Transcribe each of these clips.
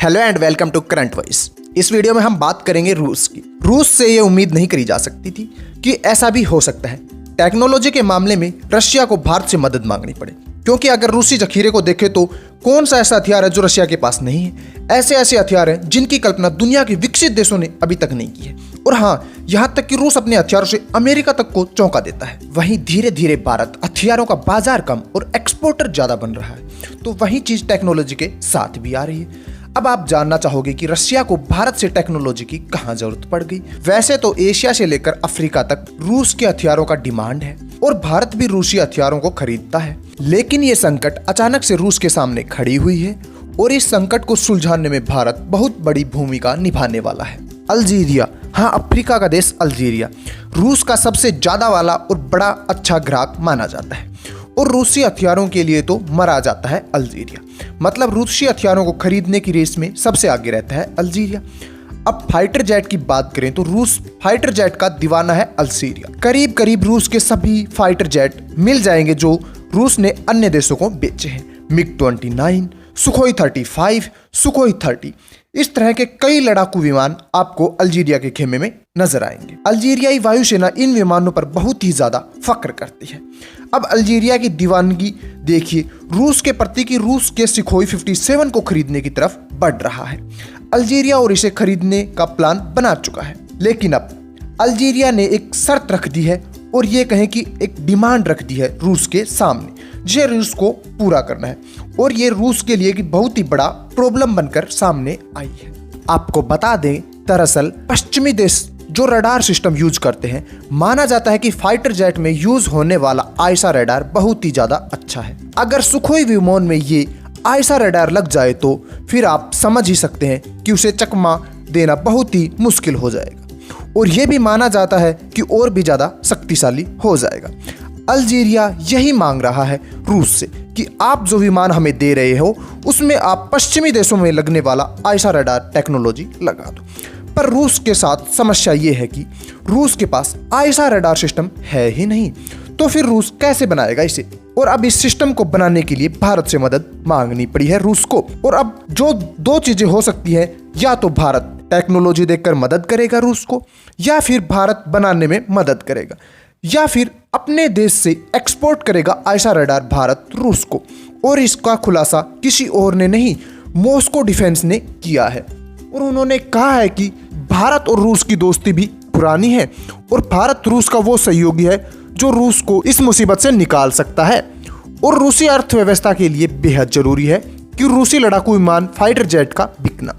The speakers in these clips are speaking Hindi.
Hello and welcome to current voice. इस वीडियो में हम बात करेंगे रूस की। रूस से ये उम्मीद नहीं करी जा सकती थी कि ऐसा भी हो सकता है। टेक्नोलॉजी के मामले में रशिया को भारत से मदद मांगनी पड़े, क्योंकि अगर रूसी जखीरे को देखें तो कौन सा ऐसा हथियार है जो रशिया के पास नहीं है। ऐसे ऐसे हथियार हैं जिनकी कल्पना दुनिया के विकसित देशों ने अभी तक नहीं की है। और हाँ, यहाँ तक कि रूस अपने हथियारों से अमेरिका तक को चौंका देता है। वहीं धीरे धीरे भारत हथियारों का बाजार कम और एक्सपोर्टर ज्यादा बन रहा है, तो वही चीज टेक्नोलॉजी के साथ भी आ रही है। अब आप जानना चाहोगे कि रशिया को भारत से टेक्नोलॉजी की कहां जरूरत पड़ गई। वैसे तो एशिया से लेकर अफ्रीका तक रूस के हथियारों का डिमांड है और भारत भी रूसी हथियारों को खरीदता है, लेकिन ये संकट अचानक से रूस के सामने खड़ी हुई है और इस संकट को सुलझाने में भारत बहुत बड़ी भूमिका निभाने वाला है। अल्जीरिया, हाँ, अफ्रीका का देश अल्जीरिया रूस का सबसे ज्यादा वाला और बड़ा अच्छा ग्राहक माना जाता है और रूसी हथियारों के लिए तो मरा जाता है अल्जीरिया। मतलब रूसी हथियारों को खरीदने की रेस में सबसे आगे रहता है अल्जीरिया। अब फाइटर जेट की बात करें तो रूस फाइटर जेट का दीवाना है अल्जीरिया। करीब करीब रूस के सभी फाइटर जेट मिल जाएंगे जो रूस ने अन्य देशों को बेचे हैं। मिग-29, सुखोई 35, सुखोई 30, इस तरह के कई लड़ाकू विमान आपको अल्जीरिया के खेमे में नजर आएंगे। अल्जीरियाई वायुसेना इन विमानों पर बहुत ही ज्यादा फख्र करती है। अब अल्जीरिया की दीवानगी देखिए रूस के प्रति कि रूस के सुखोई 57 को खरीदने की तरफ बढ़ रहा है। अल्जीरिया और इसे खरीदने का प्लान बना चुका है, लेकिन अब अल्जीरिया ने एक शर्त रख दी है और ये कहें कि एक डिमांड रख दी है रूस के सामने, जिसे रूस को पूरा करना है। और ये रूस के लिए बहुत ही बड़ा प्रॉब्लम बनकर सामने आई है। आपको बता दें, दरअसल पश्चिमी देश जो रडार सिस्टम यूज करते हैं, माना जाता है कि फाइटर जेट में यूज होने वाला आयसा रडार बहुत ही ज्यादा अच्छा है। अगर सुखोई विमान में ये आयसा रडार लग जाए तो फिर आप समझ ही सकते हैं कि उसे चकमा देना बहुत ही मुश्किल हो जाएगा और यह भी माना जाता है कि और भी ज्यादा शक्तिशाली हो जाएगा। अल्जीरिया यही मांग रहा है रूस से कि आप जो विमान हमें दे रहे हो उसमें आप पश्चिमी देशों में लगने वाला आयसा रडार टेक्नोलॉजी लगा दो। पर रूस के साथ समस्या ये है कि रूस के पास आयसा रडार सिस्टम है ही नहीं, तो फिर रूस कैसे बनाएगा इसे। और अब इस सिस्टम को बनाने के लिए भारत से मदद मांगनी पड़ी है रूस को। और अब जो दो चीजें हो सकती हैं, या तो भारत टेक्नोलॉजी देकर मदद करेगा रूस को, या फिर भारत बनाने में मदद करेगा, या फिर अपने देश से एक्सपोर्ट करेगा आयसा रडार भारत रूस को। और इसका खुलासा किसी और ने नहीं, मॉस्को डिफेंस ने किया है और उन्होंने कहा है कि भारत और रूस की दोस्ती भी पुरानी है और भारत रूस का वो सहयोगी है जो रूस को इस मुसीबत से निकाल सकता है। और रूसी अर्थव्यवस्था के लिए बेहद जरूरी है कि रूसी लड़ाकू विमान फाइटर जेट का बिकना।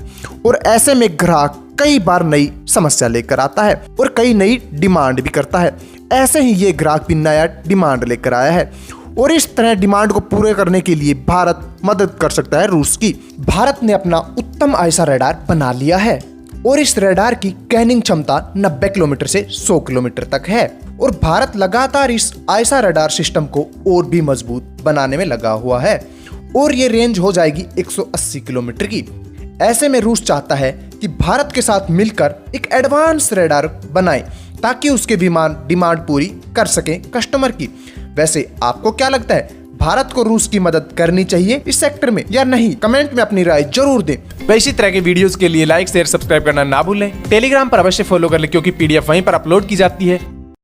और ऐसे में ग्राहक कई बार नई समस्या लेकर आता है और कई नई डिमांड भी करता है। ऐसे ही ये ग्राहक भी नया डिमांड लेकर आया है और इस तरह डिमांड को पूरे करने के लिए भारत मदद कर सकता है रूस की। भारत ने अपना उत्तम आयसा रडार बना लिया है और इस रडार की कैनिंग क्षमता 90 किलोमीटर से 100 किलोमीटर तक है और भारत लगातार इस आयसा रडार सिस्टम को और भी मजबूत बनाने में लगा हुआ है और ये रेंज हो जाएगी 180 किलोमीटर की। ऐसे में रूस चाहता है कि भारत के साथ मिलकर एक एडवांस रडार बनाए ताकि उसके विमान डिमांड पूरी कर सकें कस्टमर की। वैसे आपको क्या लगता है, भारत को रूस की मदद करनी चाहिए इस सेक्टर में या नहीं? कमेंट में अपनी राय जरूर दें। इसी तरह के वीडियोस के लिए लाइक शेयर सब्सक्राइब करना ना भूलें। टेलीग्राम पर अवश्य फॉलो कर लें क्योंकि PDF वहीं पर अपलोड की जाती है।